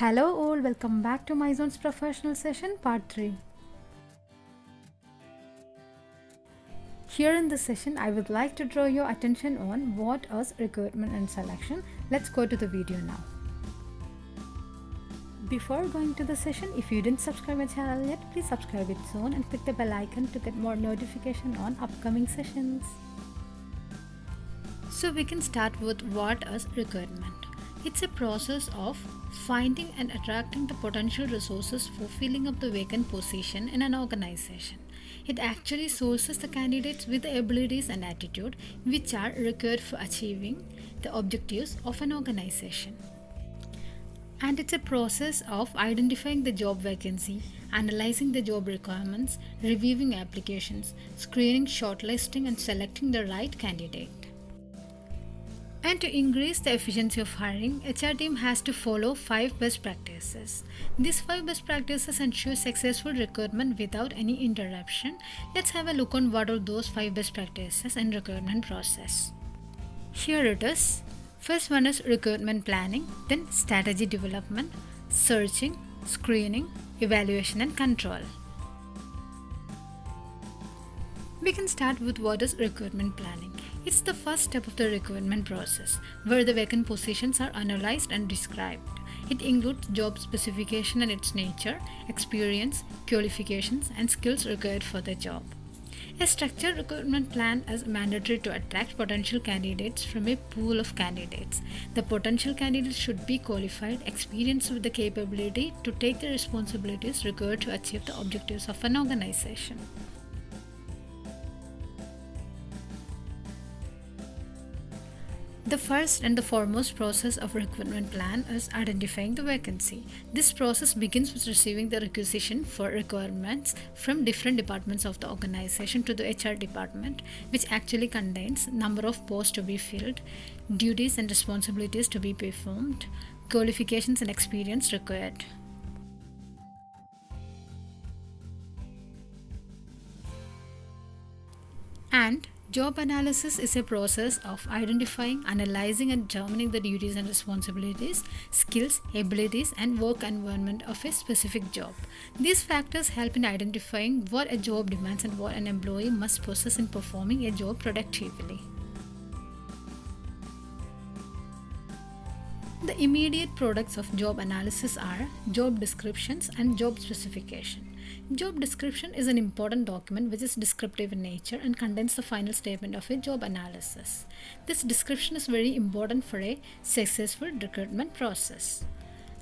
Hello all, welcome back to my zone's professional session part 3. Here in this session I would like to draw your attention on what is recruitment and selection. Let's go to the video now. Before going to the session, if you didn't subscribe my channel yet, please subscribe with Zone and click the bell icon to get more notification on upcoming sessions. So we can start with what is recruitment. It's a process of finding and attracting the potential resources for filling up the vacant position in an organization. It actually sources the candidates with the abilities and attitude which are required for achieving the objectives of an organization. And it's a process of identifying the job vacancy, analyzing the job requirements, reviewing applications, screening, shortlisting, and selecting the right candidate. And to increase the efficiency of hiring, HR team has to follow 5 best practices. These 5 best practices ensure successful recruitment without any interruption. Let's have a look on what are those 5 best practices in recruitment process. Here it is. First one is recruitment planning, then strategy development, searching, screening, evaluation and control. We can start with what is recruitment planning. It's the first step of the recruitment process, where the vacant positions are analyzed and described. It includes job specification and its nature, experience, qualifications, and skills required for the job. A structured recruitment plan is mandatory to attract potential candidates from a pool of candidates. The potential candidates should be qualified, experienced with the capability to take the responsibilities required to achieve the objectives of an organization. The first and the foremost process of recruitment plan is identifying the vacancy. This process begins with receiving the requisition for requirements from different departments of the organization to the HR department, which actually contains number of posts to be filled, duties and responsibilities to be performed, qualifications and experience required. And job analysis is a process of identifying, analyzing and determining the duties and responsibilities, skills, abilities and work environment of a specific job. These factors help in identifying what a job demands and what an employee must possess in performing a job productively. The immediate products of job analysis are job descriptions and job specification. Job description is an important document which is descriptive in nature and contains the final statement of a job analysis. This description is very important for a successful recruitment process.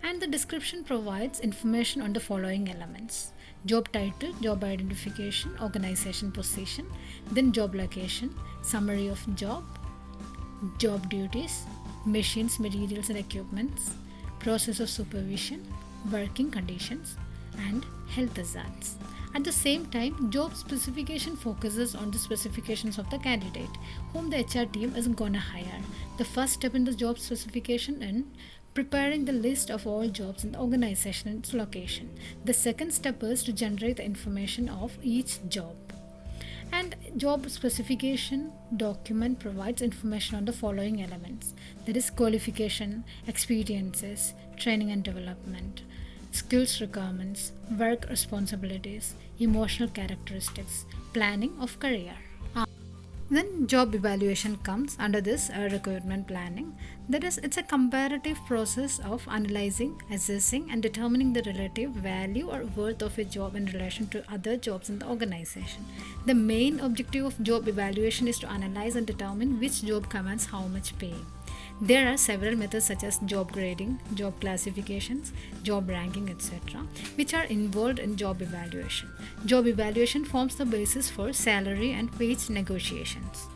And the description provides information on the following elements: job title, job identification, organization position, then job location, summary of job, job duties, machines, materials and equipments, process of supervision, working conditions, and health hazards. At the same time, job specification focuses on the specifications of the candidate whom the HR team is going to hire. The first step in the job specification is preparing the list of all jobs in the organization and its location. The second step is to generate the information of each job. And job specification document provides information on the following elements, that is qualification, experiences, training and development, skills requirements, work responsibilities, emotional characteristics, planning of career. Then job evaluation comes under this recruitment planning. That is, it's a comparative process of analyzing, assessing and determining the relative value or worth of a job in relation to other jobs in the organization. The main objective of job evaluation is to analyze and determine which job commands how much pay. There are several methods such as job grading, job classifications, job ranking, etc., which are involved in job evaluation. Job evaluation forms the basis for salary and wage negotiations.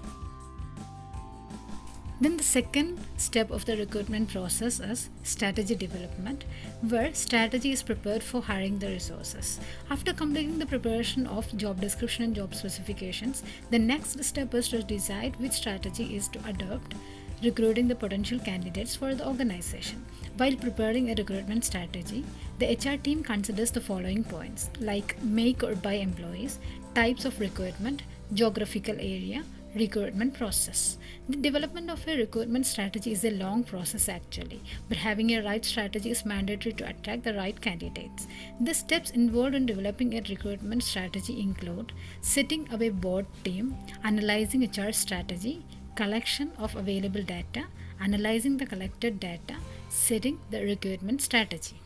Then the second step of the recruitment process is strategy development, where strategy is prepared for hiring the resources. After completing the preparation of job description and job specifications, the next step is to decide which strategy is to adopt, recruiting the potential candidates for the organization. While preparing a recruitment strategy, the HR team considers the following points like make or buy employees, types of recruitment, geographical area, Recruitment process. The development of a recruitment strategy is a long process actually, but having a right strategy is mandatory to attract the right candidates. The steps involved in developing a recruitment strategy include setting up a board team, analyzing HR strategy, collection of available data, analyzing the collected data, setting the recruitment strategy.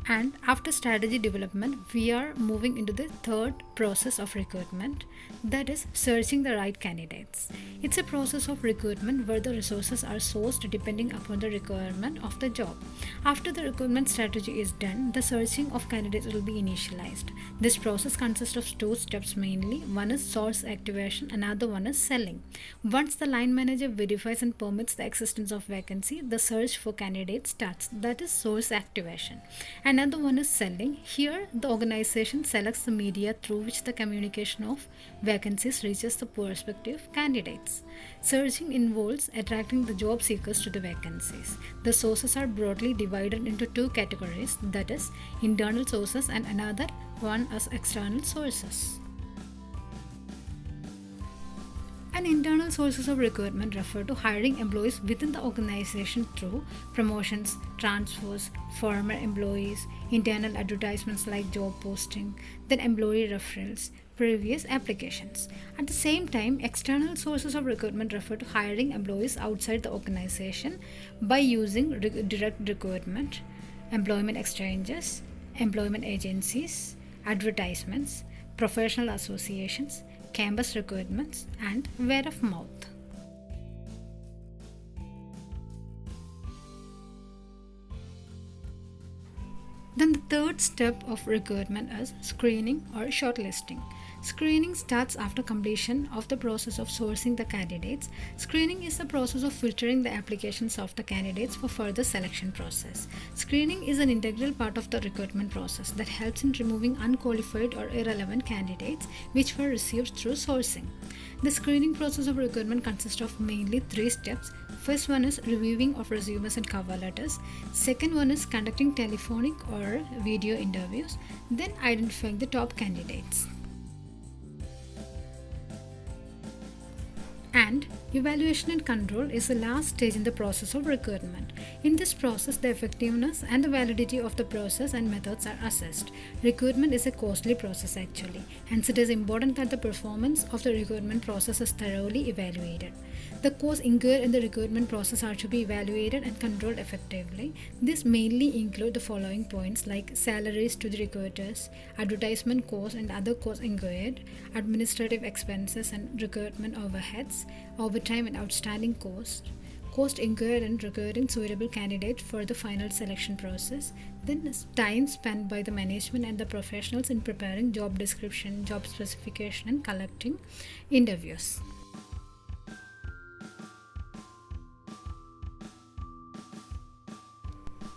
And after strategy development, we are moving into the third process of recruitment, that is searching the right candidates. It's a process of recruitment where the resources are sourced depending upon the requirement of the job. After the recruitment strategy is done, the searching of candidates will be initialized. This process consists of two steps mainly. One is source activation, another one is selling. Once the line manager verifies and permits the existence of vacancy, the search for candidates starts, that is source activation. Another one is selling. Here, the organization selects the media through which the communication of vacancies reaches the prospective candidates. Searching involves attracting the job seekers to the vacancies. The sources are broadly divided into two categories, that is, internal sources and another one as external sources. And internal sources of recruitment refer to hiring employees within the organization through promotions, transfers, former employees, internal advertisements like job posting, then employee referrals, previous applications. At the same time, external sources of recruitment refer to hiring employees outside the organization by using direct recruitment, employment exchanges, employment agencies, advertisements, professional associations, campus recruitments, and word of mouth. Then the third step of recruitment is screening or shortlisting. Screening starts after completion of the process of sourcing the candidates. Screening is the process of filtering the applications of the candidates for further selection process. Screening is an integral part of the recruitment process that helps in removing unqualified or irrelevant candidates which were received through sourcing. The screening process of recruitment consists of mainly three steps. First one is reviewing of resumes and cover letters. Second one is conducting telephonic or video interviews. Then identifying the top candidates. And evaluation and control is the last stage in the process of recruitment. In this process, the effectiveness and the validity of the process and methods are assessed. Recruitment is a costly process actually, hence it is important that the performance of the recruitment process is thoroughly evaluated. The costs incurred in the recruitment process are to be evaluated and controlled effectively. This mainly include the following points like salaries to the recruiters, advertisement costs and other costs incurred, administrative expenses and recruitment overheads, overtime and outstanding cost incurred in recruiting suitable candidate for the final selection process, then time spent by the management and the professionals in preparing job description, job specification and collecting interviews.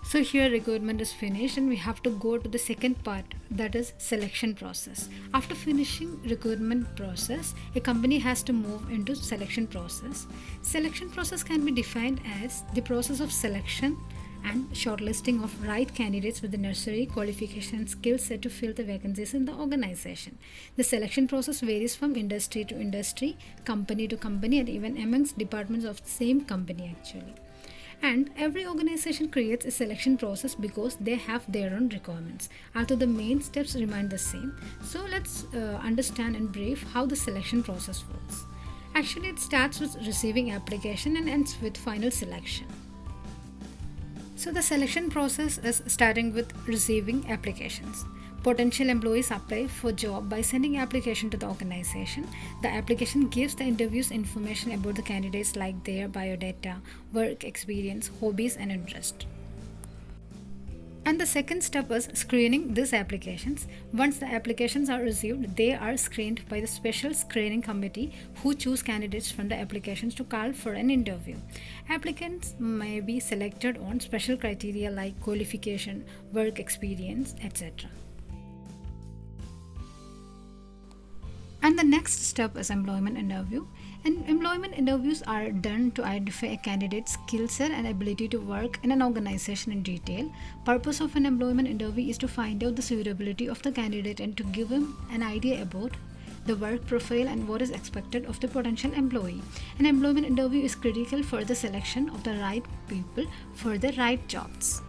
So here recruitment is finished and we have to go to the second part, that is selection process. After finishing recruitment process, a company has to move into selection process. Selection process can be defined as the process of selection and shortlisting of right candidates with the necessary qualification and skill set to fill the vacancies in the organization. The selection process varies from industry to industry, company to company, and even amongst departments of the same company actually. And every organization creates a selection process because they have their own requirements, although the main steps remain the same. So let's understand in brief how the selection process works. Actually, it starts with receiving application and ends with final selection. So the selection process is starting with receiving applications. Potential employees apply for job by sending application to the organization. The application gives the interviews information about the candidates like their biodata, work experience, hobbies and interest. And the second step is screening these applications. Once the applications are received, they are screened by the special screening committee who choose candidates from the applications to call for an interview. Applicants may be selected on special criteria like qualification, work experience, etc. And the next step is employment interview. And employment interviews are done to identify a candidate's skill set and ability to work in an organization in detail. Purpose of an employment interview is to find out the suitability of the candidate and to give him an idea about the work profile and what is expected of the potential employee. An employment interview is critical for the selection of the right people for the right jobs.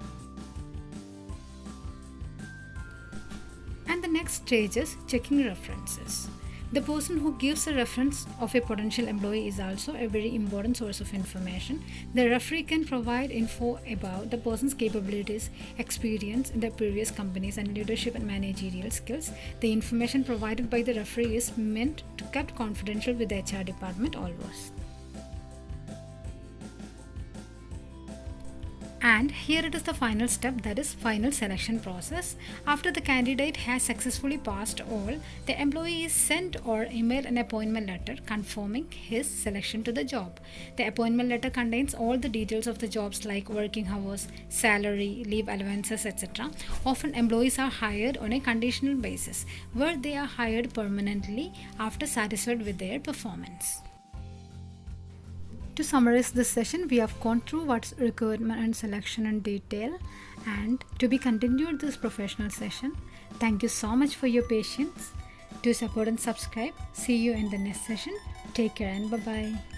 And the next stage is checking references. The person who gives a reference of a potential employee is also a very important source of information. The referee can provide info about the person's capabilities, experience in their previous companies, and leadership and managerial skills. The information provided by the referee is meant to be kept confidential with the HR department always. And here it is the final step, that is final selection process. After the candidate has successfully passed all, the employee is sent or emailed an appointment letter confirming his selection to the job. The appointment letter contains all the details of the jobs like working hours, salary, leave allowances, etc. Often employees are hired on a conditional basis where they are hired permanently after satisfied with their performance. To summarize this session, we have gone through what's recruitment and selection in detail, and to be continued this professional session. Thank you so much for your patience. Do support and subscribe. See you in the next session. Take care and bye-bye.